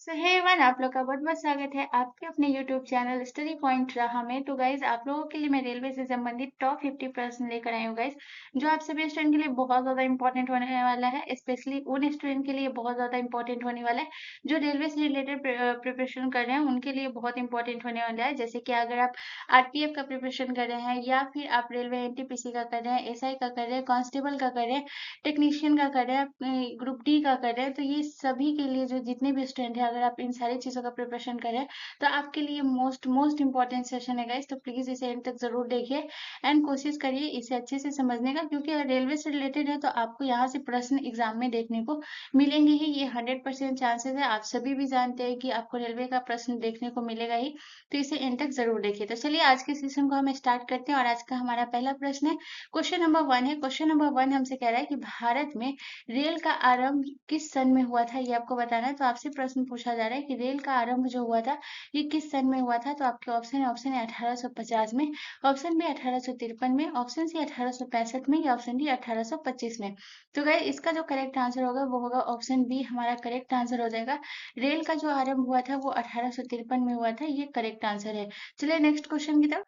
सो hey everyone, आप लोग का बहुत बहुत स्वागत है आपके अपने यूट्यूब चैनल स्टडी पॉइंट रहा में। तो गाइज, आप लोगों के लिए मैं रेलवे से संबंधित टॉप 50 प्रश्न लेकर आई हूँ गाइज, जो आप सभी स्टूडेंट के लिए बहुत ज़्यादा इंपॉर्टेंट होने वाला है। स्पेशली उन स्टूडेंट के लिए बहुत ज़्यादा इंपॉर्टेंट होने वाला है जो रेलवे से रिलेटेड प्रिपरेशन कर रहे हैं, उनके लिए बहुत इंपॉर्टेंट होने वाला है। जैसे कि अगर आप आरपीएफ का प्रिपरेशन कर रहे हैं, या फिर आप रेलवे एनटीपीसी का कर रहे हैं, एसआई का कर रहे हैं, कांस्टेबल का कर रहे हैं, टेक्नीशियन का कर रहे हैं, ग्रुप डी का कर रहे हैं, तो ये सभी के लिए जो जितने भी स्टूडेंट हैं, अगर आप इन सारी चीज़ों का प्रिपरेशन कर रहे हैं, तो आपके लिए मोस्ट मोस्ट इंपॉर्टेंट सेशन है गाइस। तो प्लीज़ इसे एंड तक ज़रूर देखिए एंड कोशिश करिए इसे अच्छे से समझने का, क्योंकि अगर रेलवे से रिलेटेड है तो आपको यहाँ से प्रश्न एग्जाम में देखने को मिलेंगे ही। ये 100% चांसेस है। आप सभी भी जानते हैं कि आपको रेलवे का प्रश्न देखने को मिलेगा ही, तो इसे एंड तक ज़रूर देखिए। तो चलिए आज के सेशन को हम स्टार्ट करते हैं, और आज का हमारा पहला प्रश्न है, क्वेश्चन नंबर 1 है। क्वेश्चन नंबर 1 हमसे कह रहा है कि भारत में रेल का आरंभ किस सन में हुआ था, ये आपको बताना है। तो आपसे प्रश्न पूछा जा रहा है कि रेल का आरंभ जो हुआ था, ये किस सन में हुआ था। तो आपके ऑप्शन है 1850 में, ऑप्शन बी 1853 में, ऑप्शन सी 1865 में, या ऑप्शन डी 1825 में। तो गाइस, इसका जो करेक्ट आंसर होगा वो होगा ऑप्शन बी, हमारा करेक्ट आंसर हो जाएगा। रेल का जो आरंभ हुआ था वो 1853 में हुआ था, ये करेक्ट आंसर है। चलिए नेक्स्ट क्वेश्चन की तरफ।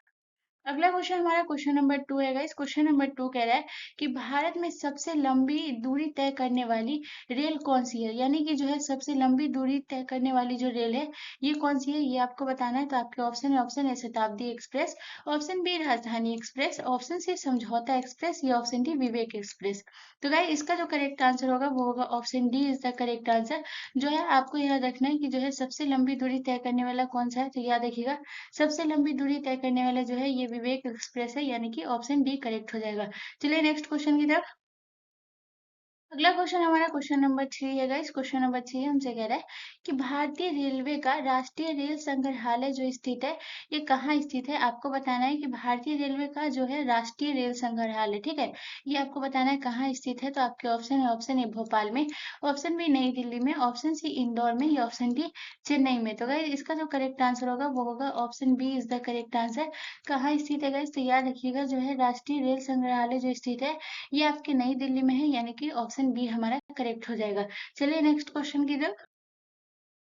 अगला क्वेश्चन हमारा क्वेश्चन नंबर 2 है गाइस। क्वेश्चन नंबर 2 कह रहा है कि भारत में सबसे लंबी दूरी तय करने वाली रेल कौन सी है, यानी कि जो है सबसे लंबी दूरी तय करने वाली जो रेल है, ये कौन सी है, ये आपको बताना है। तो आपके ऑप्शन है शताब्दी एक्सप्रेस, ऑप्शन बी राजधानी express, option C Samjhauta express, या ऑप्शन डी विवेक एक्सप्रेस। तो गाइस, इसका जो करेक्ट आंसर होगा वो होगा option D is the correct answer. जो है आपको याद रखना है कि जो है सबसे लंबी दूरी तय करने वाला कौन सा है, तो याद रखिएगा सबसे लंबी दूरी तय करने वाला जो है ये विवेक एक्सप्रेस है, यानी कि ऑप्शन डी करेक्ट हो जाएगा। चलिए नेक्स्ट क्वेश्चन की तरफ। अगला क्वेश्चन हमारा क्वेश्चन नंबर 3 है गाइस। क्वेश्चन नंबर 3 हमसे कह रहा है कि भारतीय रेलवे का राष्ट्रीय रेल संग्रहालय जो स्थित है, ये कहाँ स्थित है। आपको बताना है कि भारतीय रेलवे का जो है राष्ट्रीय रेल संग्रहालय, ठीक है, ये आपको बताना है कहाँ स्थित है। तो आपके ऑप्शन है भोपाल में, ऑप्शन बी नई दिल्ली में, ऑप्शन सी इंदौर में, या ऑप्शन डी चेन्नई में। तो गाइस, इसका जो करेक्ट आंसर होगा वो होगा option B is the correct answer. कहाँ स्थित है गाइस, तो याद रखिएगा जो है राष्ट्रीय रेल संग्रहालय जो स्थित है, ये आपकी नई दिल्ली में है, यानी कि ऑप्शन बी हमारा करेक्ट हो जाएगा। चलिए नेक्स्ट क्वेश्चन की तरफ।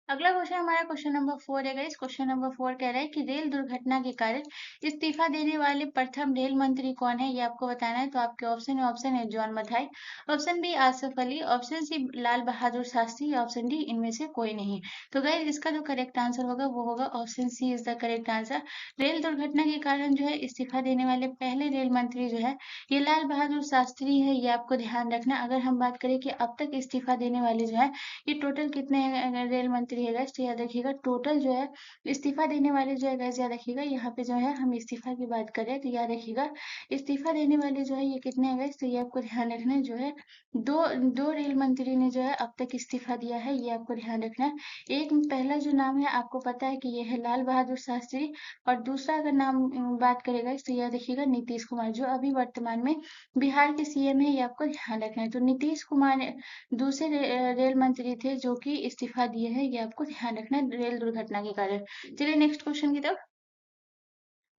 अगला क्वेश्चन हमारा क्वेश्चन नंबर 4 है गाइस। क्वेश्चन नंबर 4 कह रहा है कि रेल दुर्घटना के कारण इस्तीफा देने वाले प्रथम रेल मंत्री कौन है, ये आपको बताना है। तो आपके ऑप्शन है John Mathai, option B Asif Ali, option C Lal Bahadur Shastri, या ऑप्शन डी इनमें से कोई नहीं। तो गाइस, इसका जो करेक्ट आंसर होगा वो होगा option C is the correct answer. Rail दुर्घटना के कारण जो है इस्तीफा देने वाले पहले रेल मंत्री जो है, ये लाल बहादुर शास्त्री है, ये आपको ध्यान रखना। अगर हम बात करें कि अब तक इस्तीफा देने वाले जो है, ये टोटल कितने रेल मंत्री है गाइस, तो याद रखिएगा टोटल जो है इस्तीफा देने वाले जो है गाइस, याद रखिएगा यहाँ पे जो है हम इस्तीफा की बात करें तो याद रखिएगा इस्तीफा देने वाले जो है ये कितने हैं गाइस, तो ये आपको ध्यान रखना है। जो है दो दो रेल मंत्री ने जो है अब तक इस्तीफा दिया है, ये आपको ध्यान रखना है। एक पहला जो नाम है आपको पता है कि ये है लाल बहादुर शास्त्री, और दूसरा अगर नाम बात करेगा तो याद रखिएगा नीतीश कुमार, जो अभी वर्तमान में बिहार के सीएम है, ये आपको ध्यान रखना है। तो नीतीश कुमार दूसरे रेल मंत्री थे जो कि इस्तीफा दिए हैं, ये आपको ध्यान रखना है रेल दुर्घटना के कारण। चलिए नेक्स्ट क्वेश्चन की तरफ।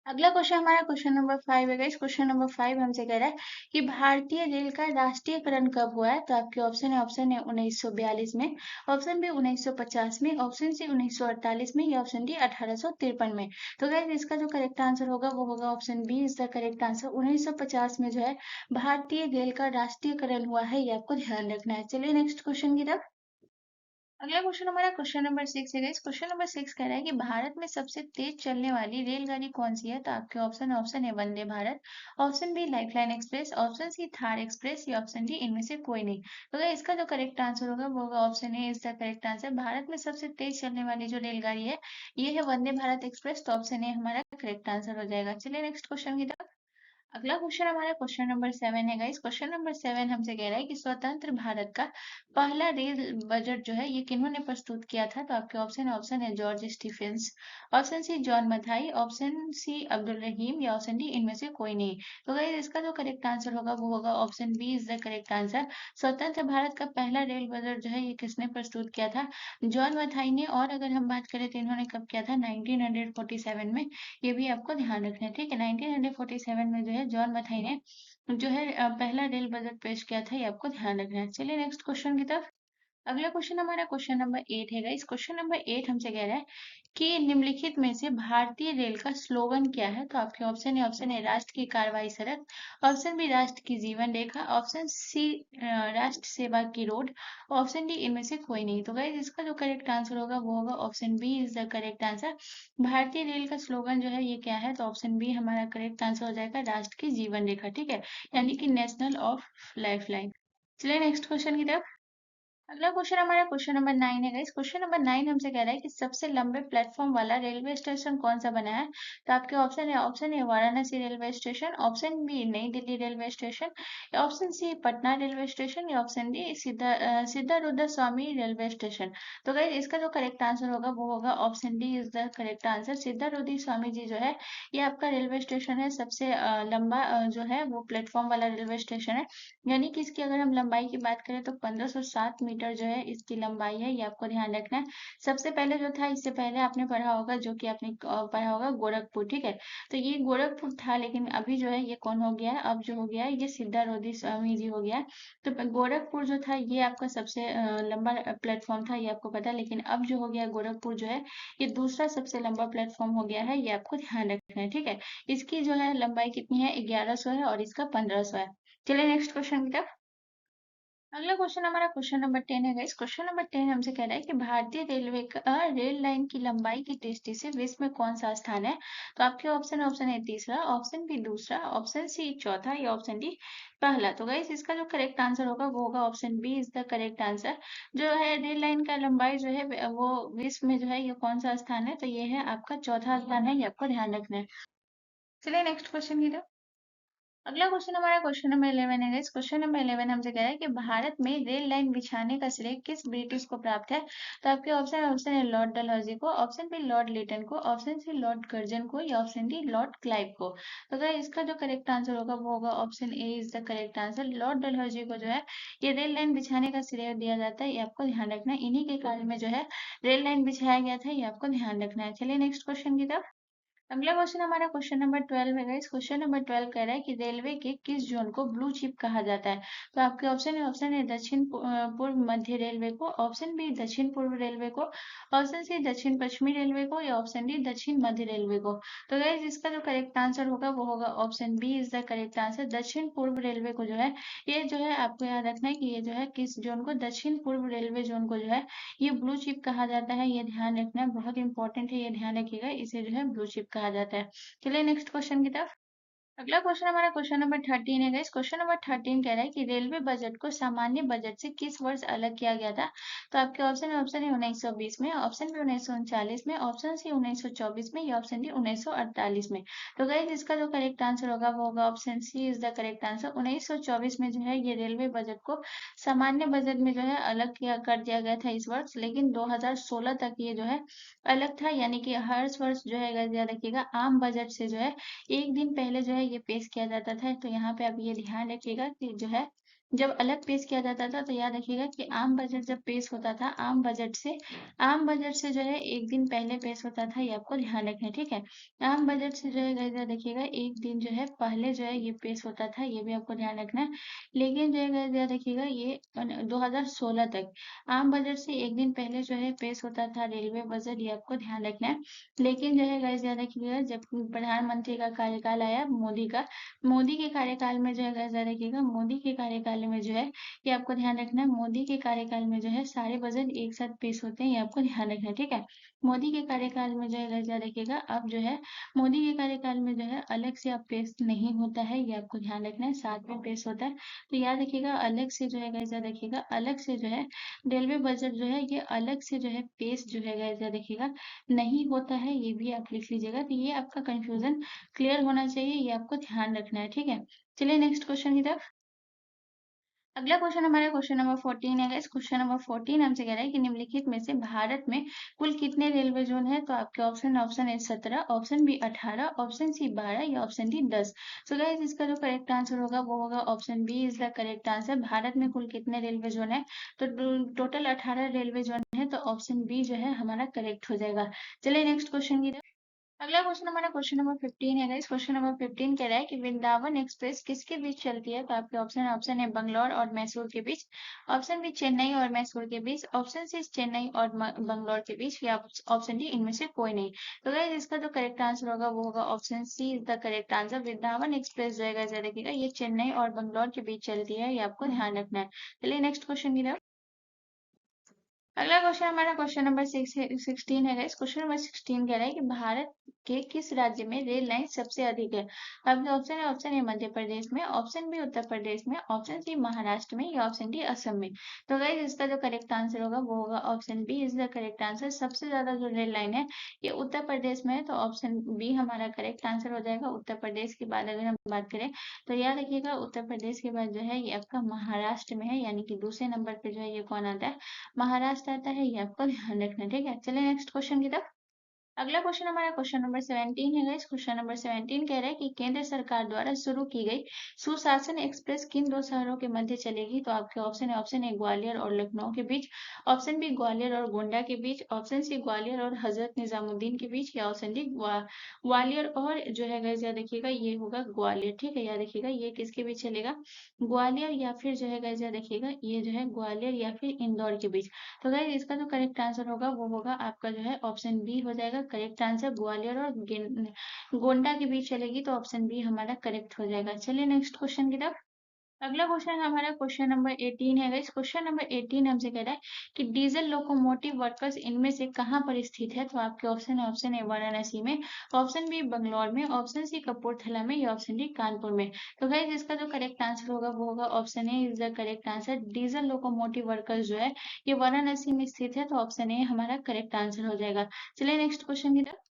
अगला क्वेश्चन हमारा क्वेश्चन नंबर 5 है गाइस। क्वेश्चन नंबर 5 हमसे कह रहा है कि भारतीय रेल का राष्ट्रीयकरण कब हुआ है। तो आपके ऑप्शन है 1942 में, ऑप्शन बी 1950 में, ऑप्शन सी 1948 में, या ऑप्शन डी 1853 में। तो गाइस, इसका जो करेक्ट आंसर होगा वो होगा option B is the correct answer. 1950 में जो है भारतीय रेल का राष्ट्रीयकरण हुआ है, ये आपको ध्यान रखना है। चलिए नेक्स्ट क्वेश्चन की तरफ। अगला क्वेश्चन हमारा क्वेश्चन नंबर 6 है गाइस। क्वेश्चन नंबर 6 कह रहा है कि भारत में सबसे तेज चलने वाली रेलगाड़ी कौन सी है। तो आपके ऑप्शन है Vande Bharat, option B Lifeline Express, option C Thar Express, या ऑप्शन डी इनमें से कोई नहीं। तो गाइस, इसका जो करेक्ट आंसर होगा वो होगा option A is the correct answer. भारत में सबसे तेज चलने वाली जो रेलगाड़ी है ये है वंदे भारत एक्सप्रेस। तो ऑप्शन ए हमारा करेक्ट आंसर हो जाएगा। चलिए नेक्स्ट क्वेश्चन की तरफ। अगला क्वेश्चन हमारा क्वेश्चन नंबर 7 है गाइस। क्वेश्चन नंबर 7 हमसे कह रहा है कि स्वतंत्र भारत का पहला रेल बजट जो है ये किन्होंने प्रस्तुत किया था। तो आपके ऑप्शन है George Stephens, option C John Mathai, option C Abdul Rahim, या ऑप्शन डी इनमें से कोई नहीं। तो गाइस, इसका जो करेक्ट आंसर होगा वो होगा option B is the correct answer. स्वतंत्र भारत का पहला रेल बजट जो है ये किसने प्रस्तुत किया था, जॉन मथाई ने। और अगर हम बात करें तो इन्होंने कब किया था, 1947 में। ये भी आपको ध्यान रखना है, ठीक है। 1947 में जो है जॉन मथाई ने जो है पहला रेल बजट पेश किया था, ये आपको ध्यान रखना है। चलिए नेक्स्ट क्वेश्चन की तरफ। अगला क्वेश्चन हमारा क्वेश्चन नंबर 8 है गाइस। क्वेश्चन नंबर 8 हमसे कह रहा है कि निम्नलिखित में से भारतीय रेल का स्लोगन क्या है? तो आपके ऑप्शन है राष्ट्र की कार्रवाई सड़क, ऑप्शन बी राष्ट्र की जीवन रेखा, ऑप्शन सी राष्ट्र सेवा की रोड, ऑप्शन डी इनमें से कोई नहीं। तो गाइस इसका जो करेक्ट आंसर होगा वो होगा option B is the correct answer. भारतीय रेल का स्लोगन जो है ये क्या है? तो ऑप्शन बी हमारा करेक्ट आंसर हो जाएगा राष्ट्र की जीवन रेखा, ठीक है, यानी कि नेशनल ऑफ लाइफ लाइन। चलिए नेक्स्ट क्वेश्चन की तरफ। अगला क्वेश्चन हमारा क्वेश्चन नंबर 9 है गाइस। क्वेश्चन नंबर 9 हमसे कह रहा है कि सबसे लंबे प्लेटफॉर्म वाला रेलवे स्टेशन कौन सा बना है? तो आपके option A Varanasi railway station, option B New Delhi railway station, option C Patna railway station, या option D Siddharudha Swami railway station. तो गाइस इसका जो करेक्ट आंसर होगा वो होगा option D is the correct answer. Siddharudha Swami ji जो है ये आपका रेलवे स्टेशन है, सबसे लंबा जो है वो प्लेटफॉर्म वाला रेलवे स्टेशन है, यानी कि इसकी अगर हम लंबाई की बात करें तो 1507 मीटर जो है इसकी लंबाई है, ये आपको ध्यान रखना है। सबसे पहले जो था, इससे पहले आपने पढ़ा होगा, जो कि आपने पढ़ा होगा गोरखपुर, ठीक है। तो ये गोरखपुर था, लेकिन अभी जो है ये कौन हो गया है? अब जो हो गया है ये सिद्धारूढ़ स्वामी जी हो गया है। तो गोरखपुर जो था ये आपका सबसे लंबा प्लेटफॉर्म था, ये आपको पता है, लेकिन अब जो हो गया गोरखपुर जो है ये दूसरा सबसे लंबा प्लेटफॉर्म हो गया है, ये आपको ध्यान रखना है, ठीक है। इसकी जो है लंबाई कितनी है? 1100 है, और इसका 1500 है। चलिए नेक्स्ट क्वेश्चन की तरफ। अगला क्वेश्चन हमारा क्वेश्चन नंबर 10 है गाइस। क्वेश्चन नंबर 10 हमसे कह रहा है कि भारतीय रेलवे का रेल लाइन की लंबाई की दृष्टि से विश्व में कौन सा स्थान है? तो आपके ऑप्शन है तीसरा, ऑप्शन बी दूसरा, ऑप्शन सी चौथा, या ऑप्शन डी पहला। तो गाइस इसका जो करेक्ट आंसर होगा वो होगा option B is the correct answer. जो है रेल लाइन का लंबाई जो है वो विश्व में जो है ये कौन सा स्थान है? तो ये है आपका चौथा स्थान है, ये आपको ध्यान रखना है। चलिए नेक्स्ट क्वेश्चन की तरफ। अगला क्वेश्चन हमारा क्वेश्चन नंबर 11 है गाइस। क्वेश्चन नंबर 11 हमसे कह रहा है कि भारत में रेल लाइन बिछाने का श्रेय किस ब्रिटिश को प्राप्त है? तो आपके ऑप्शन है लॉर्ड डलहौजी को, ऑप्शन बी लॉर्ड लिटन को, ऑप्शन सी लॉर्ड कर्जन को, या ऑप्शन डी लॉर्ड क्लाइव को। तो अगर इसका जो करेक्ट आंसर होगा वो होगा option A is the correct answer. Lord Dalhousie को जो है ये रेल लाइन बिछाने का श्रेय दिया जाता है, ये आपको ध्यान रखना है। इन्हीं के काल में जो है रेल लाइन बिछाया गया था, ये आपको ध्यान रखना है। चलिए नेक्स्ट क्वेश्चन की तरफ। अगला क्वेश्चन हमारा क्वेश्चन नंबर 12 है गाइस। क्वेश्चन नंबर 12 कह रहा है कि रेलवे के किस जोन को ब्लू चिप कहा जाता है? तो आपके ऑप्शन है दक्षिण पूर्व मध्य रेलवे को, ऑप्शन बी दक्षिण पूर्व रेलवे को, ऑप्शन सी दक्षिण पश्चिमी रेलवे को, या ऑप्शन डी दक्षिण मध्य रेलवे को। तो गाइस इसका जो करेक्ट आंसर होगा वो होगा option B is the correct answer. दक्षिण पूर्व रेलवे को जो है ये जो है आपको याद रखना है कि ये जो है किस जोन को, दक्षिण पूर्व रेलवे जोन को जो है ये ब्लू चिप कहा जाता है, ये ध्यान रखना है, बहुत इंपॉर्टेंट है, ये ध्यान रखिएगा, इसे जो है ब्लू चिप कहा जाता है। चलिए नेक्स्ट क्वेश्चन की तरफ। अगला क्वेश्चन हमारा क्वेश्चन नंबर 13 है गाइस। क्वेश्चन नंबर 13 कह रहा है कि रेलवे बजट को सामान्य बजट से किस वर्ष अलग किया गया था? तो आपके ऑप्शन है 1920 में, ऑप्शन बी 1939 में, ऑप्शन सी 1924 में, या ऑप्शन डी 1948 में। तो गाइस इसका जो करेक्ट आंसर होगा वो होगा option C is the correct answer. 1924 में जो है ये रेलवे बजट को सामान्य बजट में जो है अलग किया कर दिया गया था इस वर्ष, लेकिन 2016 तक ये जो है अलग था, यानी कि हर वर्ष जो है गाइस याद रखिएगा आम बजट से जो है एक दिन पहले जो है ये पेश किया जाता था। तो यहाँ पे आप ये ध्यान रखिएगा कि जो है जब अलग पेश किया जाता था तो याद रखिएगा कि आम बजट जब पेश होता था आम बजट से जो है एक दिन पहले पेश होता था, ये आपको ध्यान रखना है, ठीक है। आम बजट से जो है गाइस याद रखिएगा एक दिन जो है पहले जो है ये पेश होता था, ये भी आपको ध्यान रखना है। लेकिन जो है गाइस याद रखिएगा ये 2016 तक आम बजट से एक दिन पहले जो है पेश होता था रेलवे बजट, ये आपको ध्यान रखना है। लेकिन जो है गाइस याद रखिएगा जब प्रधानमंत्री का कार्यकाल आया मोदी के कार्यकाल में जो है गाइस याद रखिएगा मोदी के कार्यकाल में जो है ये आपको ध्यान रखना है, मोदी के कार्यकाल में जो है सारे बजट एक साथ पेश होते हैं, ये आपको ध्यान रखना है, ठीक है। मोदी के कार्यकाल में जो है गाइस याद रखिएगा अब जो है मोदी के कार्यकाल में जो है अलग से अब पेश नहीं होता है, ये आपको ध्यान रखना है, साथ में पेश होता है। तो याद रखिएगा अलग से जो है गाइस याद रखिएगा अलग से जो है रेलवे बजट जो है ये अलग से जो है पेश जो है गाइस याद रखिएगा नहीं होता है, ये भी आप लिख लीजिएगा। तो ये आपका कंफ्यूजन क्लियर होना चाहिए, ये आपको ध्यान रखना है, ठीक है। चलिए नेक्स्ट क्वेश्चन की तरफ। अगला क्वेश्चन हमारा क्वेश्चन नंबर 14 है गाइस। क्वेश्चन नंबर 14 हमसे कह रहा है कि निम्नलिखित में से भारत में कुल कितने रेलवे जोन है? तो आपके ऑप्शन है 17, ऑप्शन बी 18, ऑप्शन सी 12, या ऑप्शन डी 10। सो गाइस इसका जो करेक्ट आंसर होगा वो होगा option B is the correct answer. भारत में कुल कितने रेलवे जोन है? तो टोटल 18 रेलवे जोन है, तो ऑप्शन बी जो है हमारा करेक्ट हो जाएगा। चलिए नेक्स्ट क्वेश्चन की तरफ। अगला क्वेश्चन हमारा क्वेश्चन नंबर 15 है गाइस। क्वेश्चन नंबर 15 कह रहा है कि वृंदावन एक्सप्रेस किसके बीच चलती है? तो आपके ऑप्शन है बंगलौर और मैसूर के बीच, ऑप्शन बी चेन्नई और मैसूर के बीच, ऑप्शन सी चेन्नई और बंगलौर के बीच, या ऑप्शन डी इनमें से कोई नहीं। तो गाइस इसका जो करेक्ट आंसर होगा वो होगा option C is the correct answer. Vrindavan express जो है गाइस देखिएगा ये चेन्नई और बंगलौर के बीच चलती है, ये आपको ध्यान रखना है। चलिए नेक्स्ट क्वेश्चन की तरफ। अगला क्वेश्चन हमारा क्वेश्चन नंबर 16 है गाइस। क्वेश्चन नंबर 16 कह रहा है कि भारत के किस राज्य में रेल लाइन सबसे अधिक है? आपके ऑप्शन है, ऑप्शन ए मध्य प्रदेश में, ऑप्शन बी उत्तर प्रदेश में, ऑप्शन सी महाराष्ट्र में, या ऑप्शन डी असम में। तो गाइस इसका जो करेक्ट आंसर होगा वो होगा option B is the correct answer. सबसे ज्यादा जो रेल लाइन है ये उत्तर प्रदेश में है, तो ऑप्शन बी हमारा करेक्ट आंसर हो जाएगा। उत्तर प्रदेश के बाद अगर हम बात करें तो याद रखिएगा उत्तर प्रदेश के बाद जो है ये आपका महाराष्ट्र में है, यानी कि दूसरे नंबर पे जो है ये कौन आता है? महाराष्ट्र आता है, ये आपको ध्यान रखना है। ठीक है, चलिए नेक्स्ट क्वेश्चन की तरफ। अगला क्वेश्चन हमारा क्वेश्चन नंबर 17 है गाइस। क्वेश्चन नंबर 17 कह रहा है कि केंद्र सरकार द्वारा शुरू की गई सुशासन एक्सप्रेस किन दो शहरों के मध्य चलेगी? तो आपके ऑप्शन है, ऑप्शन ए ग्वालियर और लखनऊ के बीच, ऑप्शन बी ग्वालियर और गोंडा के बीच, ऑप्शन सी ग्वालियर और हजरत निजामुद्दीन के बीच, या ऑप्शन डी ग्वालियर और जो है गाइस याद रखिएगा ये होगा ग्वालियर। ठीक है, याद रखिएगा ये किसके बीच चलेगा? ग्वालियर या फिर जो है गाइस याद रखिएगा ये जो है ग्वालियर या फिर इंदौर के बीच। तो गाइस इसका जो करेक्ट आंसर होगा वो होगा आपका जो है ऑप्शन बी हो जाएगा करेक्ट आंसर। ग्वालियर और गोंडा के बीच चलेगी, तो ऑप्शन बी हमारा करेक्ट हो जाएगा। चलिए नेक्स्ट क्वेश्चन की तरफ। अगला क्वेश्चन हमारा क्वेश्चन नंबर 18 है गाइस। क्वेश्चन नंबर 18 हमसे कह रहा है कि डीजल लोकोमोटिव वर्कर्स इनमें से कहाँ पर स्थित है? तो आपके ऑप्शन है, ऑप्शन ए वाराणसी में, ऑप्शन बी बंगलौर में, ऑप्शन सी कपूरथला में, या ऑप्शन डी कानपुर में। तो गाइस इसका जो करेक्ट आंसर होगा वो होगा option A is the correct answer. Diesel locomotive workers जो है ये वाराणसी में स्थित है, तो ऑप्शन ए हमारा करेक्ट आंसर हो जाएगा। चलिए नेक्स्ट क्वेश्चन की तरफ।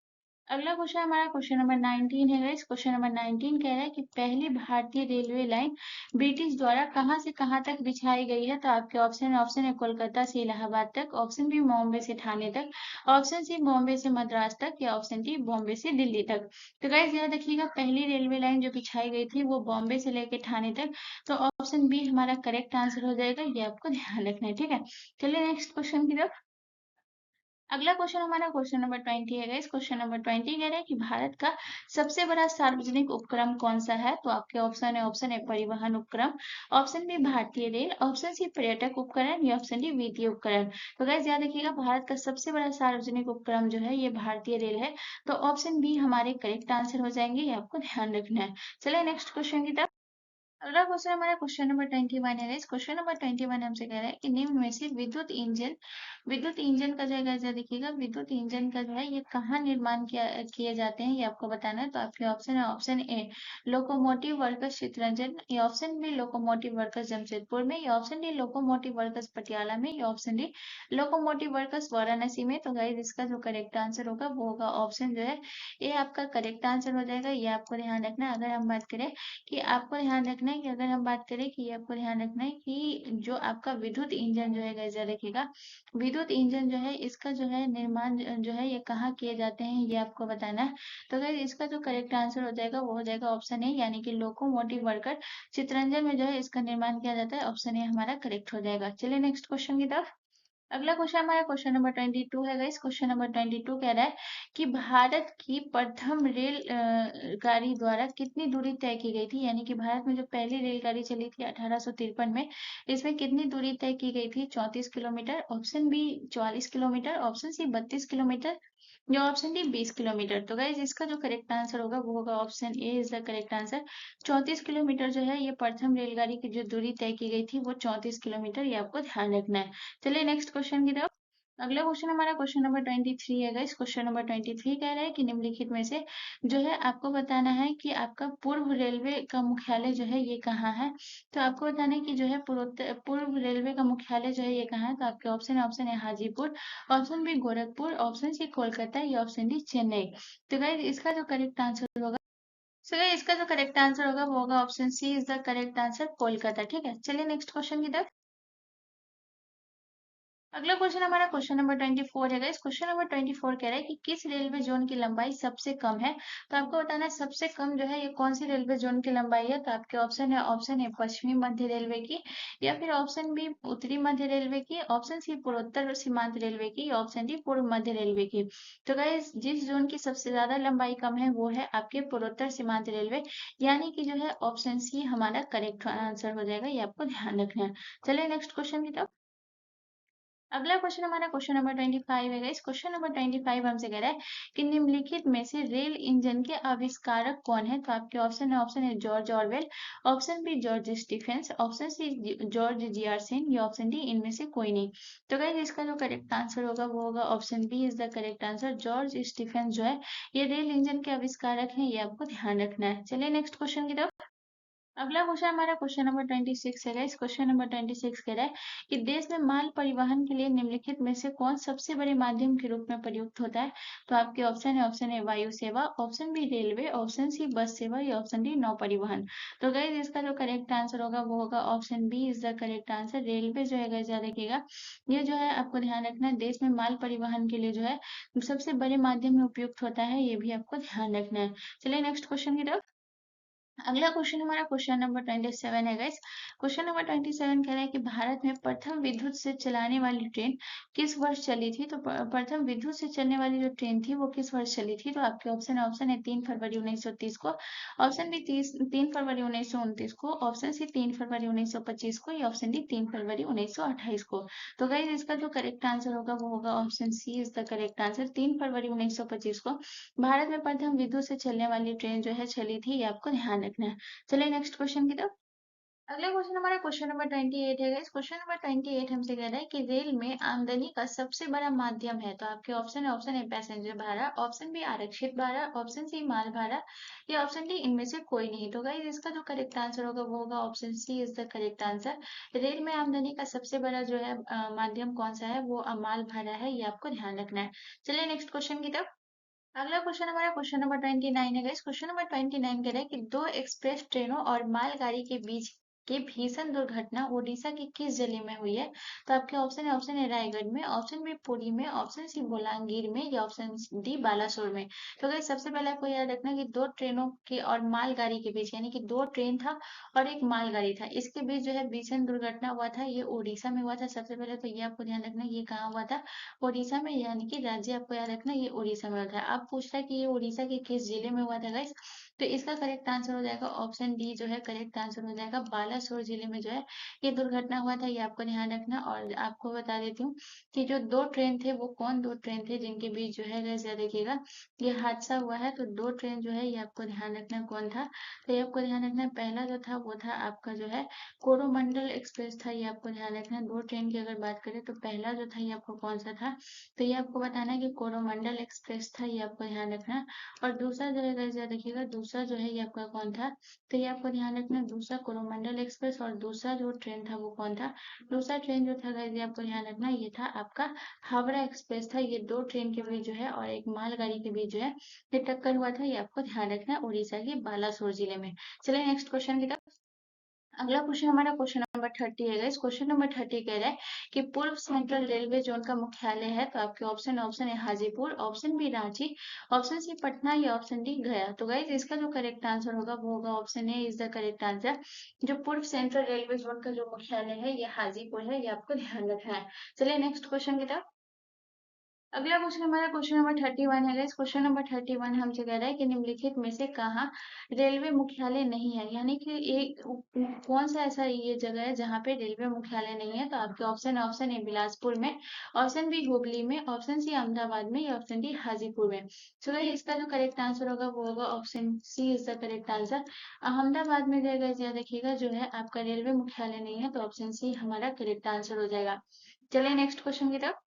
अगला क्वेश्चन हमारा क्वेश्चन नंबर 19 है गाइस। क्वेश्चन नंबर 19 कह रहा है कि पहली भारतीय रेलवे लाइन ब्रिटिश द्वारा कहां से कहां तक बिछाई गई है? तो आपके ऑप्शन है कोलकाता से इलाहाबाद तक, ऑप्शन बी बॉम्बे से ठाणे तक, ऑप्शन सी बॉम्बे से मद्रास तक, या ऑप्शन डी बॉम्बे से दिल्ली तक। तो गाइस याद रखिएगा पहली रेलवे लाइन जो बिछाई गई थी वो बॉम्बे से लेके ठाणे तक, तो ऑप्शन बी हमारा करेक्ट आंसर हो जाएगा, ये आपको ध्यान रखना है। ठीक है, चलिए नेक्स्ट क्वेश्चन की तरफ। अगला क्वेश्चन हमारा क्वेश्चन नंबर 20 है गाइस। क्वेश्चन नंबर 20 कह रहा है कि भारत का सबसे बड़ा सार्वजनिक उपक्रम कौन सा है? तो आपके ऑप्शन है परिवहन उपक्रम, ऑप्शन बी भारतीय रेल, ऑप्शन सी पर्यटक उपकरण, या ऑप्शन डी वित्तीय उपकरण। तो गाइस याद रखिएगा भारत का सबसे बड़ा सार्वजनिक उपक्रम जो है ये भारतीय रेल है, तो ऑप्शन बी हमारे करेक्ट आंसर हो जाएंगे, ये आपको ध्यान रखना है। चलिए नेक्स्ट क्वेश्चन की तरफ। अगला क्वेश्चन हमारा क्वेश्चन नंबर 21 है गाइस। क्वेश्चन नंबर 21 हमसे कह रहा है कि निम्न में से विद्युत इंजन का जो है गाइस देखिएगा विद्युत इंजन का जो है ये कहाँ निर्माण किए जाते हैं, ये आपको बताना है। तो आपके ऑप्शन है, option A locomotive workers Chittaranjan, या option B locomotive workers Jamshedpur में, या option D locomotive workers Patiala में, या option D locomotive workers Varanasi में। तो गाइस इसका जो करेक्ट आंसर होगा वो होगा ऑप्शन जो है ये आपका करेक्ट आंसर हो जाएगा, ये आपको ध्यान रखना है। अगर हम बात करें कि आपको ध्यान रखना है कि अगर हम बात करें कि आपको ध्यान रखना है कि जो आपका विद्युत इंजन जो है गाइस रखिएगा विद्युत इंजन जो है इसका जो है निर्माण जो है ये कहाँ किए जाते हैं ये आपको बताना है। तो गाइस इसका जो करेक्ट आंसर हो जाएगा वो हो जाएगा ऑप्शन ए, यानी कि लोकोमोटिव वर्कर चितरंजन में जो है इसका निर्माण किया जाता है। ऑप्शन ए हमारा करेक्ट हो जाएगा। चलिए नेक्स्ट क्वेश्चन की तरफ। अगला क्वेश्चन हमारा क्वेश्चन नंबर 22 है गाइस। क्वेश्चन नंबर 22 कह रहा है कि भारत की प्रथम रेल गाड़ी द्वारा कितनी दूरी तय की गई थी? यानी कि भारत में जो पहली रेलगाड़ी चली थी 1853 में, इसमें कितनी दूरी तय की गई थी? 34 kilometre, option B 44 kilometre, option C 32 kilometre, या ऑप्शन डी 20 किलोमीटर। तो गाइज इसका जो करेक्ट आंसर होगा वो होगा option A is the correct answer. 34 kilometre जो है ये प्रथम रेलगाड़ी की जो दूरी तय की गई थी वो 34 किलोमीटर, ये आपको ध्यान रखना है। चलिए नेक्स्ट क्वेश्चन की तरफ। अगला क्वेश्चन हमारा क्वेश्चन नंबर 23 है गाइस। क्वेश्चन नंबर 23 कह रहा है कि निम्नलिखित में से जो है आपको बताना है कि आपका पूर्व रेलवे का मुख्यालय जो है ये कहाँ है? तो आपको बताना है कि जो है पूर्व रेलवे का मुख्यालय जो है ये कहाँ है? तो आपके ऑप्शन है Hajipur, option B Gorakhpur, option C Kolkata, या ऑप्शन डी चेन्नई। तो गाइस इसका जो करेक्ट आंसर होगा इसका जो करेक्ट आंसर होगा वो होगा option C is the correct answer Kolkata. ठीक है, चलिए नेक्स्ट क्वेश्चन की तरफ। अगला क्वेश्चन हमारा क्वेश्चन नंबर 24 है गाइस। क्वेश्चन नंबर 24 कह रहा है कि किस रेलवे जोन की लंबाई सबसे कम है। तो आपको बताना है सबसे कम जो है ये कौन सी रेलवे जोन की लंबाई है। तो आपके ऑप्शन है, ऑप्शन ए पश्चिमी मध्य रेलवे की, या फिर ऑप्शन बी उत्तरी मध्य रेलवे की, ऑप्शन सी पूर्वोत्तर सीमांत रेलवे की, या ऑप्शन डी पूर्व मध्य रेलवे की। तो गाइस जिस जोन की सबसे ज्यादा लंबाई कम है वो है आपके पूर्वोत्तर सीमांत रेलवे, यानी कि जो है ऑप्शन सी हमारा करेक्ट आंसर हो जाएगा। ये आपको ध्यान रखना है। चलिए नेक्स्ट क्वेश्चन की तरफ। अगला क्वेश्चन हमारा क्वेश्चन नंबर 25 है गाइस। क्वेश्चन नंबर 25 हमसे कह रहा है कि निम्नलिखित में से रेल इंजन के आविष्कारक कौन है। तो आपके ऑप्शन है, ऑप्शन है George Orwell, option B George Stephens, option C George जियारसन, या ऑप्शन डी इनमें से कोई नहीं। तो गाइस इसका जो करेक्ट आंसर होगा वो होगा option B is the correct answer. George Stephens जो है ये रेल इंजन के आविष्कारक हैं। ये आपको ध्यान रखना है। चलिए नेक्स्ट क्वेश्चन की तरफ। अगला क्वेश्चन हमारा क्वेश्चन नंबर 26 है। इस क्वेश्चन नंबर 26 कह रहा है कि देश में माल परिवहन के लिए निम्नलिखित में से कौन सबसे बड़े माध्यम के रूप में प्रयुक्त होता है। तो आपके ऑप्शन है, ऑप्शन ए वायु सेवा, option B railway, option C bus सेवा, या ऑप्शन डी नौ परिवहन। तो गाइस इसका जो करेक्ट आंसर होगा वो होगा option B is the correct answer. Railway जो है गाइस याद रखिएगा, ये जो है आपको ध्यान रखना है देश में माल परिवहन के लिए जो है सबसे बड़े माध्यम में उपयुक्त होता है। ये भी आपको ध्यान रखना है। चलिए नेक्स्ट क्वेश्चन की तरफ। अगला क्वेश्चन हमारा क्वेश्चन नंबर 27 है गाइस। क्वेश्चन नंबर 27 कह रहा है कि भारत में प्रथम विद्युत से चलाने वाली ट्रेन किस वर्ष चली थी। तो प्रथम विद्युत से चलने वाली जो ट्रेन थी वो किस वर्ष चली थी। तो आपके ऑप्शन है, ऑप्शन है 3 फरवरी 1930 को, ऑप्शन बी 3 फरवरी 1929 को, ऑप्शन सी 3 फरवरी 1925 को, या ऑप्शन डी 3 फरवरी 1928 को। तो गाइस इसका जो करेक्ट आंसर होगा वो होगा option C is the correct answer. 3 फरवरी 1925 को भारत में प्रथम विद्युत से चलने वाली ट्रेन जो है चली थी। ये आपको ध्यान रखना है। चलिए नेक्स्ट क्वेश्चन की तरफ। अगला क्वेश्चन हमारा क्वेश्चन नंबर 28 है इस क्वेश्चन नंबर 28 हमसे कह रहा है कि रेल में आमदनी का सबसे बड़ा माध्यम है। तो आपके ऑप्शन है, ऑप्शन ए पैसेंजर भाड़ा, ऑप्शन बी आरक्षित भाड़ा, ऑप्शन सी माल भाड़ा, या ऑप्शन डी इनमें से कोई नहीं। तो गाइस इसका जो करेक्ट आंसर होगा वो होगा option C is the correct answer. Rail में आमदनी का सबसे बड़ा जो है माध्यम कौन सा है वो माल भाड़ा है। ये आपको ध्यान रखना है। चलिए नेक्स्ट क्वेश्चन की तरफ। अगला क्वेश्चन हमारा क्वेश्चन नंबर 29 है गाइस। क्वेश्चन नंबर 29 कह रहा है कि दो एक्सप्रेस ट्रेनों और मालगाड़ी के बीच की भीषण दुर्घटना ओडिशा के किस जिले में हुई है। तो आपके ऑप्शन है, ऑप्शन है रायगढ़ में, ऑप्शन बी पुरी में, ऑप्शन सी बोलांगीर में, या ऑप्शन डी बालासोर में। तो गाइस सबसे पहले आपको याद रखना कि दो ट्रेनों के और मालगाड़ी के बीच, यानी कि दो ट्रेन था और एक मालगाड़ी था, इसके बीच जो है भीषण दुर्घटना हुआ था। ये ओडिशा में हुआ था। सबसे पहले तो ये आपको ध्यान रखना ये कहाँ हुआ था, ओडिशा में, यानी कि राज्य आपको याद रखना ये उड़ीसा में होता है। अब पूछ रहा है कि ये उड़ीसा के किस जिले में हुआ था गाइस। तो इसका करेक्ट आंसर हो जाएगा ऑप्शन डी जो है करेक्ट आंसर हो जाएगा। बालासोर जिले में जो है ये दुर्घटना हुआ था। ये आपको ध्यान रखना। और आपको बता देती हूँ कि जो दो ट्रेन थे वो कौन दो ट्रेन थे जिनके बीच जो है गाइस याद रखिएगा ये हादसा हुआ है। तो दो ट्रेन जो है ये आपको ध्यान रखना कौन था। तो ये आपको ध्यान रखना पहला जो था वो था आपका जो है कोरोमंडल एक्सप्रेस था। ये आपको ध्यान रखना। दो ट्रेन की अगर बात करें तो पहला जो था ये आपको कौन सा था। तो ये आपको बताना है कि कोरोमंडल एक्सप्रेस था। ये आपको ध्यान रखना। और दूसरा जो है गाइस याद रखिएगा दूसरा जो है ये आपका कौन था। तो ये आपको ध्यान रखना दूसरा कोरोमंडल एक्सप्रेस। और दूसरा जो ट्रेन था वो कौन था। दूसरा ट्रेन जो था गाइस ये आपको ध्यान रखना ये था आपका हावड़ा एक्सप्रेस था। ये दो ट्रेन के बीच जो है और एक मालगाड़ी के बीच जो है ये टक्कर हुआ था। ये आपको ध्यान रखना उड़ीसा के बालासोर जिले में। चलिए नेक्स्ट क्वेश्चन की तरफ। अगला क्वेश्चन हमारा क्वेश्चन नंबर 30 है गाइस। क्वेश्चन नंबर 30 कह रहा है कि पूर्व सेंट्रल रेलवे जोन का मुख्यालय है। तो आपके ऑप्शन ऑप्शन है Hajipur, option B Ranchi, option C Patna, या ऑप्शन डी गया। तो गाइस इसका जो करेक्ट आंसर होगा वो होगा option A is the correct answer. जो पूर्व सेंट्रल रेलवे जोन का जो मुख्यालय है ये हाजीपुर है। ये आपको ध्यान रखना है। चलिए नेक्स्ट क्वेश्चन की तरफ। अगला क्वेश्चन हमारा क्वेश्चन नंबर 31 है। इस क्वेश्चन नंबर 31 हमसे कह रहा है कि निम्नलिखित में से कहाँ रेलवे मुख्यालय नहीं है, यानी कि एक कौन सा ऐसा ये जगह है जहाँ पे रेलवे मुख्यालय नहीं है। तो आपके ऑप्शन ऑप्शन ए बिलासपुर में, ऑप्शन बी हुगली में, ऑप्शन सी अहमदाबाद में, या ऑप्शन डी हाजीपुर में। तो गाइस इसका जो करेक्ट आंसर होगा वो होगा option C is the correct answer. Ahmedabad में जो गाइस याद रखिएगा जो है आपका रेलवे मुख्यालय नहीं है। तो ऑप्शन सी हमारा करेक्ट आंसर हो जाएगा। चलिए नेक्स्ट क्वेश्चन की तरफ।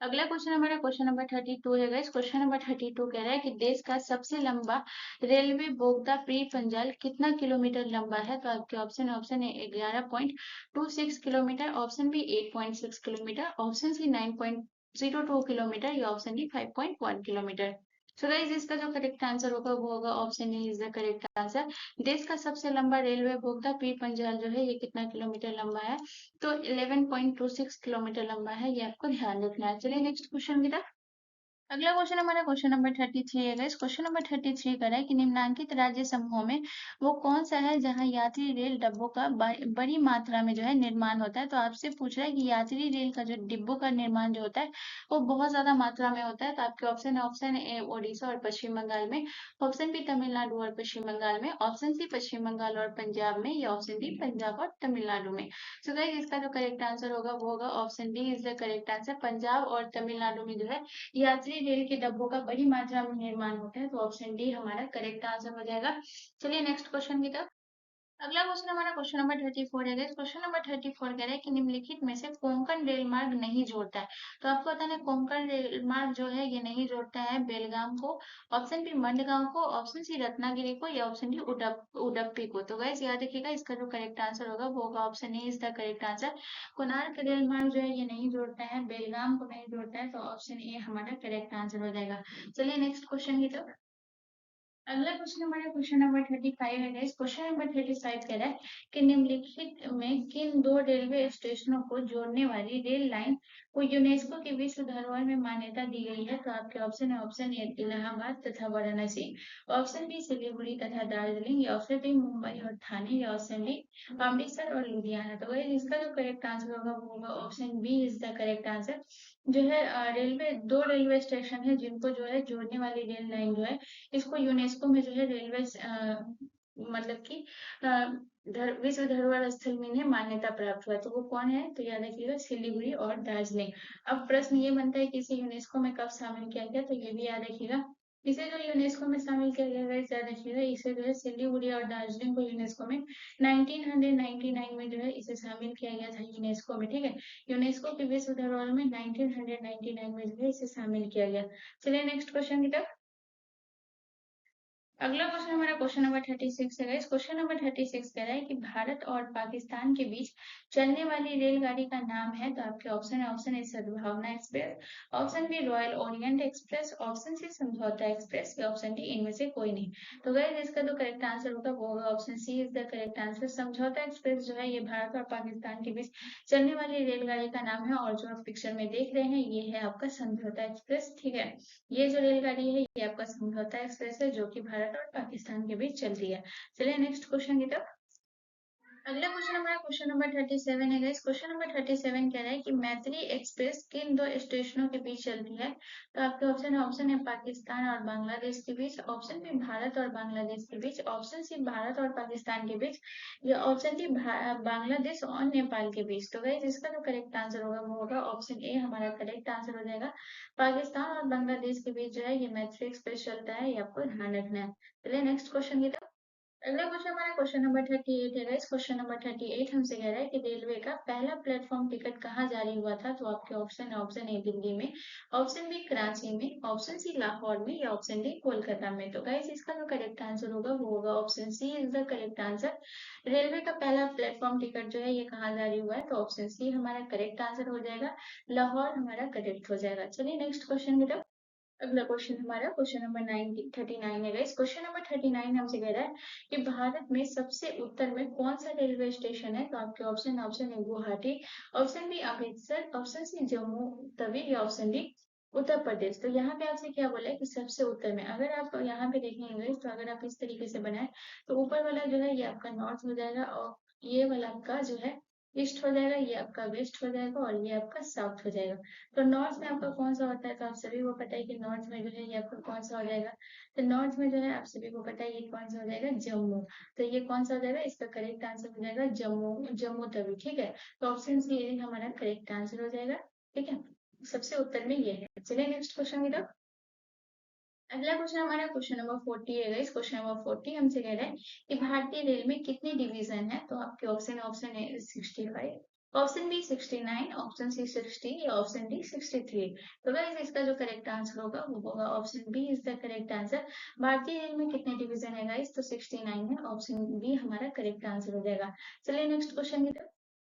अगला क्वेश्चन हमारा क्वेश्चन नंबर 32 है गाइस। क्वेश्चन नंबर 32 कह रहा है कि देश का सबसे लंबा रेलवे बोगदा प्री पंजाल कितना किलोमीटर लंबा है। तो आपके ऑप्शन ऑप्शन है 11.26 kilometre, option B 8.6 kilometre, option C 9.02 kilometre, या option D 5.1 kilometre. So guys इसका जो करेक्ट आंसर होगा वो होगा option A is the correct answer. देश का सबसे लंबा रेलवे भोगदा पी पंजाल जो है ये कितना किलोमीटर लंबा है? तो 11.26 किलोमीटर लंबा है, ये आपको ध्यान रखना है। चलिए नेक्स्ट क्वेश्चन की तरफ। अगला क्वेश्चन हमारा क्वेश्चन नंबर 33 है गाइस। क्वेश्चन नंबर 33 कह रहा है कि निम्नलिखित राज्य समूहों में वो कौन सा है जहां यात्री रेल डिब्बों का बड़ी मात्रा में जो है निर्माण होता है। तो आपसे पूछ रहा है कि यात्री रेल का जो डिब्बों का निर्माण जो होता है वो बहुत ज्यादा मात्रा में होता है। तो आपके ऑप्शन है, ऑप्शन ए ओडिशा और पश्चिम बंगाल में, ऑप्शन बी तमिलनाडु और पश्चिम बंगाल में, ऑप्शन सी पश्चिम बंगाल और पंजाब में, या ऑप्शन डी पंजाब और तमिलनाडु में। सो गाइस इसका जो करेक्ट आंसर होगा वो होगा option D is the correct answer. Punjab और तमिलनाडु में जो है यात्री रेल के डिब्बों का बड़ी मात्रा में निर्माण होता है। तो ऑप्शन डी हमारा करेक्ट आंसर हो जाएगा। चलिए नेक्स्ट क्वेश्चन की तरफ। अगला क्वेश्चन हमारा क्वेश्चन नंबर 34 है गाइस। क्वेश्चन नंबर 34 कह रहा है कि निम्नलिखित में से कोंकण रेल मार्ग नहीं जोड़ता है। तो आपको बताना है कोंकण रेल मार्ग जो है ये नहीं जोड़ता है बेलगाम को, ऑप्शन बी मंडगांव को, ऑप्शन सी रत्नागिरी को, या ऑप्शन डी उडुपी को। तो गाइस याद रखिएगा इसका जो करेक्ट आंसर होगा वो होगा option A is the correct answer. Konark rail मार्ग जो है ये नहीं जोड़ता है, बेलगाम को नहीं जोड़ता है। तो ऑप्शन ए हमारा करेक्ट आंसर हो जाएगा। चलिए नेक्स्ट क्वेश्चन की तरफ। अगला क्वेश्चन हमारा क्वेश्चन नंबर 35 है गाइस। क्वेश्चन नंबर 35 कह रहा है कि निम्नलिखित में किन दो रेलवे स्टेशनों को जोड़ने वाली रेल लाइन को यूनेस्को की विश्व धरोहर में मान्यता दी गई है। तो आपके ऑप्शन है, ऑप्शन ए इलाहाबाद तथा वाराणसी, ऑप्शन बी सिलीगुड़ी तथा दार्जिलिंग, या ऑप्शन डी मुंबई और थाने, या ऑप्शन डी अमृतसर और लुधियाना। तो गाइस इसका जो करेक्ट आंसर होगा वो होगा option B is the correct answer. जो है रेलवे दो रेलवे स्टेशन है जिनको जो है जोड़ने वाली रेल लाइन जो है इसको यूनेस्को में जो है रेलवे मतलब कि विश्व धरोहर स्थल में इन्हें मान्यता प्राप्त हुआ। तो वो कौन है? तो याद रखिएगा सिलीगुड़ी और दार्जिलिंग। अब प्रश्न ये बनता है कि इसे यूनेस्को में कब शामिल किया गया, तो ये भी याद रखिएगा। इसे जो यूनेस्को में शामिल किया गया है याद रखिएगा, इसे जो है सिलीगुड़ी और दार्जिलिंग को यूनेस्को में 1999 में जो है इसे शामिल किया गया था यूनेस्को में। ठीक है, यूनेस्को की विश्व धरोहर में 1999 में जो है इसे शामिल किया गया। चलिए नेक्स्ट क्वेश्चन की तरफ। अगला क्वेश्चन हमारा क्वेश्चन नंबर 36 है गाइस। क्वेश्चन नंबर 36 कह रहा है कि भारत और पाकिस्तान के बीच चलने वाली रेलगाड़ी का नाम है। तो आपके ऑप्शन है, option A Sadbhavna express, option B royal orient express, option C Samjhauta express, या ऑप्शन डी इनमें से कोई नहीं। तो गाइस इसका जो करेक्ट आंसर होगा वो होगा option C is the correct answer. Samjhauta express जो है ये भारत और पाकिस्तान के बीच चलने वाली रेलगाड़ी का नाम है, और जो आप पिक्चर में देख रहे हैं ये है आपका समझौता एक्सप्रेस। ठीक है, ये जो रेलगाड़ी है ये आपका समझौता एक्सप्रेस है जो कि भारत और पाकिस्तान के बीच चलती है। चलिए नेक्स्ट क्वेश्चन की तरफ। अगला क्वेश्चन हमारा क्वेश्चन नंबर 37 है गाइस। क्वेश्चन नंबर 37 कह रहा है कि मैत्री एक्सप्रेस किन दो स्टेशनों के बीच चलती है। तो आपके ऑप्शन है, ऑप्शन है पाकिस्तान और बांग्लादेश के बीच, ऑप्शन बी भारत और बांग्लादेश के बीच, ऑप्शन सी भारत और पाकिस्तान के बीच, या ऑप्शन डी बांग्लादेश और नेपाल के बीच। तो गाइस इसका जो करेक्ट आंसर होगा वो होगा ऑप्शन ए हमारा करेक्ट आंसर हो जाएगा। पाकिस्तान और बांग्लादेश के बीच जो है ये मैत्री एक्सप्रेस चलता है, ये आपको ध्यान रखना है। चलिए नेक्स्ट क्वेश्चन की तरफ। अगला क्वेश्चन हमारा क्वेश्चन नंबर 38 है गाइस। क्वेश्चन नंबर 38 हमसे कह रहा है कि रेलवे का पहला प्लेटफॉर्म टिकट कहाँ जारी हुआ था। तो आपके ऑप्शन है, ऑप्शन ए दिल्ली में, ऑप्शन बी कराची में, ऑप्शन सी लाहौर में, या ऑप्शन डी कोलकाता में। तो गाइस इसका जो करेक्ट आंसर होगा वो होगा option C is the correct answer. Railway का पहला प्लेटफॉर्म टिकट जो है ये कहाँ जारी हुआ है। तो ऑप्शन सी हमारा करेक्ट आंसर हो जाएगा, लाहौर हमारा करेक्ट हो जाएगा। चलिए नेक्स्ट क्वेश्चन की तरफ। अगला क्वेश्चन हमारा क्वेश्चन नंबर 39 है गाइस। क्वेश्चन नंबर 39 हमसे कह रहा है कि भारत में सबसे उत्तर में कौन सा रेलवे स्टेशन है। तो आपके option, option A Guwahati, option B Amritsar, option C Jammu Tawi, या ऑप्शन डी उत्तर प्रदेश। तो यहाँ पे आपसे क्या बोला है कि सबसे उत्तर में। अगर आप यहाँ पे देखेंगे तो अगर आप इस तरीके से बनाए तो ऊपर वाला जो है ये आपका नॉर्थ हो जाएगा, और ये वाला आपका जो है ईस्ट हो जाएगा, ये आपका वेस्ट हो जाएगा, और ये आपका साउथ हो जाएगा। तो नॉर्थ में आपका कौन सा होता है। तो आप सभी को पता है कि नॉर्थ में जो है ये आपका कौन सा हो जाएगा। तो नॉर्थ में जो है आप सभी को पता है ये कौन सा हो जाएगा, जम्मू। तो ये कौन सा हो जाएगा, इसका करेक्ट आंसर हो जाएगा जम्मू, जम्मू तवी। ठीक है, तो ऑप्शन सी हमारा करेक्ट आंसर हो जाएगा। ठीक है, सबसे उत्तर में ये है। चलिए नेक्स्ट क्वेश्चन की तरफ। अगला क्वेश्चन हमारा क्वेश्चन नंबर 40 है गाइस। क्वेश्चन नंबर 40 हमसे कह रहा है कि भारतीय रेल में कितने डिवीजन है। तो आपके option, option A 65, option B 69, option C 60, या ऑप्शन डी 63। तो गाइस इसका जो करेक्ट आंसर होगा वो होगा option B is the correct answer. भारतीय रेल में कितने डिवीजन है गाइस। तो 69 है, ऑप्शन बी हमारा करेक्ट आंसर हो जाएगा। चलिए नेक्स्ट क्वेश्चन की तरफ।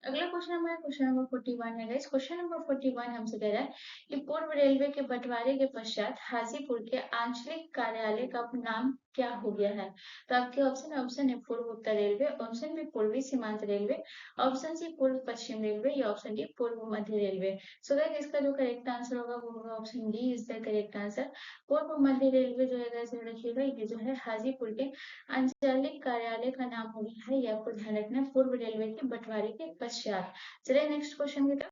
अगला क्वेश्चन हमारा क्वेश्चन नंबर 41 है गाइस। क्वेश्चन नंबर 41 हमसे कह रहा है कि पूर्व पूर्व रेलवे के बंटवारे के पश्चात हाजीपुर के आंचलिक कार्यालय का नाम क्या हो गया है? तो आपके ऑप्शन है पूर्व उत्तर रेलवे, ऑप्शन बी पूर्वी सीमांत रेलवे, ऑप्शन सी पूर्व पश्चिम रेलवे या ऑप्शन डी पूर्व मध्य रेलवे। सो गाइस इसका जो करेक्ट आंसर होगा वो होगा option D is the correct answer. पूर्व मध्य रेलवे जो है गाइस याद रखिएगा, ये जो है हाजीपुर के आंचलिक कार्यालय का नाम हो गया है, ये आपको ध्यान रखना है पूर्व रेलवे के बंटवारे के पश्चात। चलिए नेक्स्ट क्वेश्चन की तरफ।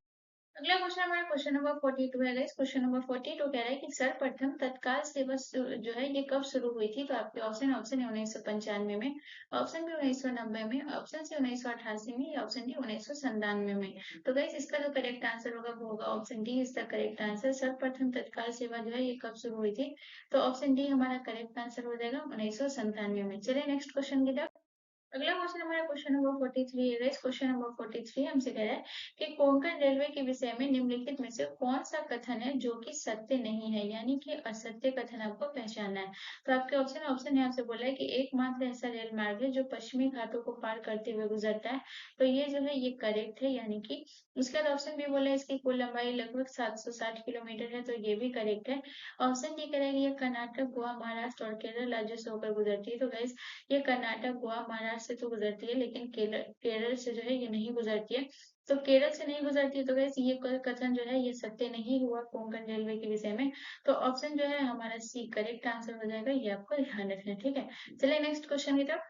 अगला क्वेश्चन हमारा क्वेश्चन नंबर 42 है गाइस। क्वेश्चन नंबर 42 कह रहा है कि सर्वप्रथम तत्काल सेवा जो है ये कब शुरू हुई थी? तो आपके ऑप्शन है 1995 में, ऑप्शन बी 1990 में, ऑप्शन सी 1988 में या ऑप्शन डी 1997 में। तो गाइस इसका जो करेक्ट आंसर होगा वो होगा option D is the correct answer. सर्वप्रथम तत्काल सेवा जो है ये कब शुरू हुई थी? तो ऑप्शन डी हमारा करेक्ट आंसर हो जाएगा 1997 में। चलिए नेक्स्ट क्वेश्चन की तरफ। अगला क्वेश्चन हमारा क्वेश्चन नंबर 43 है गाइस। क्वेश्चन नंबर 43 हमसे कह रहा है कि कोंकण रेलवे के विषय में निम्नलिखित में से कौन सा कथन है जो कि सत्य नहीं है, यानी कि असत्य कथन आपको पहचानना है। तो आपके ऑप्शन यहाँ से बोला है कि एकमात्र ऐसा रेल मार्ग है जो पश्चिमी घाटों को पार करते हुए गुजरता है। तो ये जो है ये करेक्ट है, यानी कि उसके बाद ऑप्शन बी बोला है इसकी कुल लंबाई लगभग 760 किलोमीटर है, तो ये भी करेक्ट है। ऑप्शन डी कह रहा है कि ये कर्नाटक, गोवा, महाराष्ट्र और केरल राज्यों से होकर गुजरती है। तो गाइस ये कर्नाटक, गोवा, महाराष्ट्र से तो गुजरती है, लेकिन केरल केरल से जो है ये नहीं गुजरती है। तो केरल से नहीं गुजरती है, तो गाइस ये कथन जो है ये सत्य नहीं हुआ कोंकण रेलवे के विषय में। तो ऑप्शन जो है हमारा सी करेक्ट आंसर हो जाएगा, ये आपको ध्यान रखना है, ठीक है। चलिए नेक्स्ट क्वेश्चन की तरफ।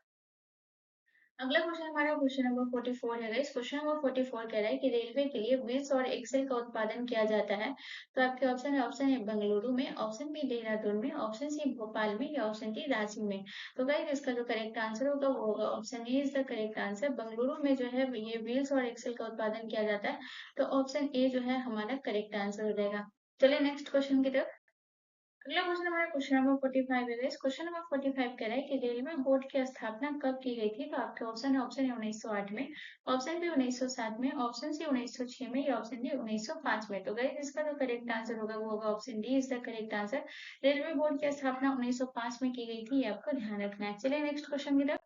अगला क्वेश्चन हमारा क्वेश्चन नंबर 44 है गाइस। क्वेश्चन नंबर 44 कह रहा है कि रेलवे के लिए व्हील्स और एक्सेल का उत्पादन किया जाता है। तो आपके ऑप्शन है बेंगलुरु में, ऑप्शन बी देहरादून में, ऑप्शन सी भोपाल में या ऑप्शन डी रांची में। तो गाइस इसका जो करेक्ट आंसर होगा वो होगा option A is the correct answer. Bengaluru में जो है ये व्हील्स और एक्सेल का उत्पादन किया जाता है। तो ऑप्शन ए जो है हमारा करेक्ट आंसर हो जाएगा। चलिए नेक्स्ट क्वेश्चन की तरफ। अगला क्वेश्चन हमारा क्वेश्चन नंबर 45 है गाइस। क्वेश्चन नंबर 45 कह रहा है कि रेलवे बोर्ड की स्थापना कब की गई थी? तो आपके ऑप्शन है 1908 में, ऑप्शन बी 1907 में, ऑप्शन सी 1906 में या ऑप्शन डी 1905 में। तो गाइस इसका जो करेक्ट आंसर होगा वो होगा option D is the correct answer. Railway board की स्थापना 1905 में की गई थी, ये आपको ध्यान रखना है। चलिए नेक्स्ट क्वेश्चन की तरफ।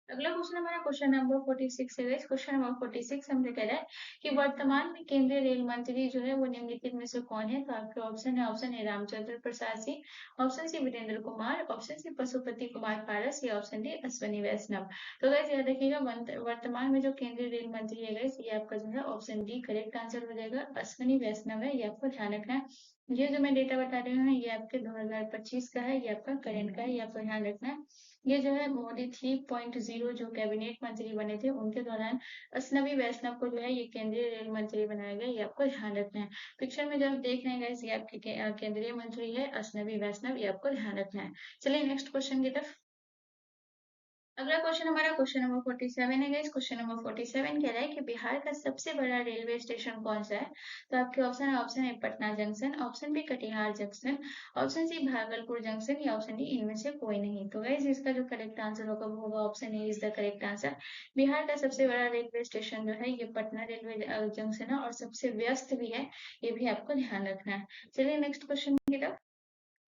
अगला क्वेश्चन हमारा क्वेश्चन नंबर 46 है गाइस। क्वेश्चन नंबर 46 हमसे कह रहा है कि वर्तमान में केंद्रीय रेल मंत्री जो है वो निम्नलिखित में से कौन है? तो आपके ऑप्शन है Ramchandra Prasad Singh, option C Virendra Kumar, option C Pashupati Kumar Paras या ऑप्शन डी अश्वनी वैष्णव। तो गाइस याद रखिएगा वर्तमान में जो केंद्रीय रेल मंत्री है गाइस ये आपका जो है ऑप्शन डी करेक्ट आंसर हो जाएगा, अश्वनी वैष्णव है, ये आपको ध्यान रखना है। ये जो मैं डेटा बता रही हूँ ये आपके 2025 का है, ये आपका करंट का है, ये आपको ध्यान रखना है। ये जो है मोदी 3.0 जो कैबिनेट मंत्री बने थे उनके दौरान अश्विनी वैष्णव को जो है ये केंद्रीय रेल मंत्री बनाया गया, ये आपको ध्यान रखना है। पिक्चर में जो आप देख रहे हैं गाइस ये आपके केंद्रीय मंत्री है अश्विनी वैष्णव, ये आपको ध्यान रखना है। चलिए नेक्स्ट क्वेश्चन की तरफ। अगला क्वेश्चन हमारा क्वेश्चन नंबर 47 है गाइस। क्वेश्चन नंबर 47 कह रहा है कि बिहार का सबसे बड़ा रेलवे स्टेशन कौन सा है? तो आपके ऑप्शन है Patna junction, option B Katihar junction, option C Bhagalpur junction या ऑप्शन डी इनमें से कोई नहीं। तो गाइस इसका जो करेक्ट आंसर होगा वो होगा option A is the correct answer. Bihar का सबसे बड़ा रेलवे स्टेशन जो है ये पटना रेलवे जंक्शन है और सबसे व्यस्त भी है, ये भी आपको ध्यान रखना है। चलिए नेक्स्ट क्वेश्चन की तरफ।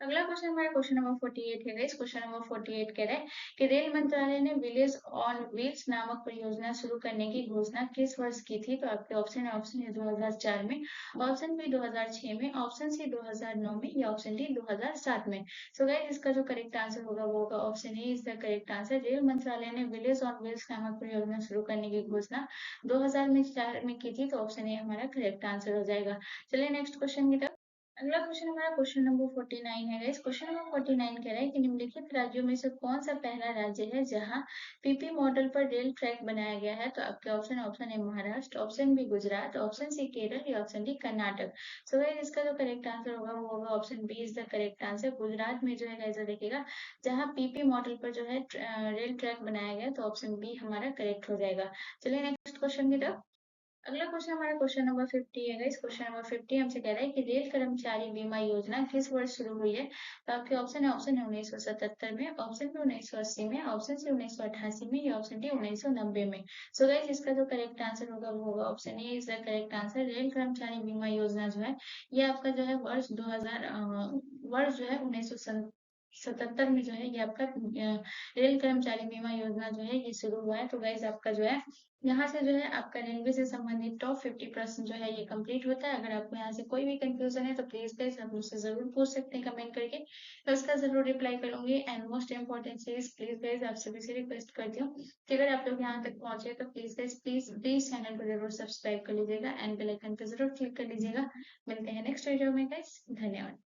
अगला क्वेश्चन हमारा क्वेश्चन नंबर 48 है गाइस। क्वेश्चन नंबर 48 कह रहा है कि रेल मंत्रालय ने विलेज ऑन व्हील्स नामक परियोजना शुरू करने की घोषणा किस वर्ष की थी? तो आपके ऑप्शन है 2004 में, ऑप्शन बी 2006 में, ऑप्शन सी 2009 में या ऑप्शन डी 2007 में। सो गाइस इसका जो करेक्ट आंसर होगा वो होगा option A is the correct answer. Rail मंत्रालय ने विलेज ऑन व्हील्स नामक परियोजना शुरू करने की घोषणा 2004 में की थी, तो ऑप्शन ए हमारा करेक्ट आंसर हो जाएगा। चलिए नेक्स्ट क्वेश्चन की तरफ। अगला क्वेश्चन हमारा क्वेश्चन नंबर 49 है गाइस। क्वेश्चन नंबर 49 कह रहा है कि निम्नलिखित राज्यों में से कौन सा पहला राज्य है जहां पीपी मॉडल पर रेल ट्रैक बनाया गया है? तो आपके ऑप्शन है Maharashtra, option B Gujarat, option C Kerala या option D Karnataka. So guys इसका जो करेक्ट आंसर होगा वो होगा option B is the correct answer. Gujarat में जो है गाइस देखिएगा जहां पीपी मॉडल पर जो है रेल ट्रैक बनाया गया, तो ऑप्शन बी हमारा करेक्ट हो जाएगा। चलिए नेक्स्ट क्वेश्चन की तरफ। अगला क्वेश्चन हमारा क्वेश्चन नंबर 50 है गाइस। क्वेश्चन नंबर 50 हमसे कह रहा है कि रेल कर्मचारी बीमा योजना किस वर्ष शुरू हुई है? तो आपके ऑप्शन है 1977 में, ऑप्शन बी 1980 में, ऑप्शन सी 1988 में या ऑप्शन डी 1990 में। सो गाइस इसका जो करेक्ट आंसर होगा वो होगा option A is the correct answer. Rail कर्मचारी बीमा योजना जो है ये आपका जो है वर्ष 2000 वर्ष जो है 19 77 में जो है ये आपका रेल कर्मचारी बीमा योजना जो है ये शुरू हुआ है। तो गाइज़ आपका जो है यहाँ से जो है आपका रेलवे से संबंधित टॉप 50% जो है ये कंप्लीट होता है। अगर आपको यहाँ से कोई भी कंफ्यूजन है तो प्लीज़ गाइज़ आप मुझसे ज़रूर पूछ सकते हैं कमेंट करके। मैं उसका ज़रूर रिप्लाई करूँगी। And most important cheese please guys आप सभी से रिक्वेस्ट करती हूँ कि अगर आप लोग यहाँ तक पहुँचे तो प्लीज़ गाइज़ प्लीज़ चैनल को ज़रूर सब्सक्राइब कर लीजिएगा एंड बेल आइकन पे ज़रूर क्लिक कर लीजिएगा। मिलते हैं नेक्स्ट वीडियो में गाइज़। धन्यवाद।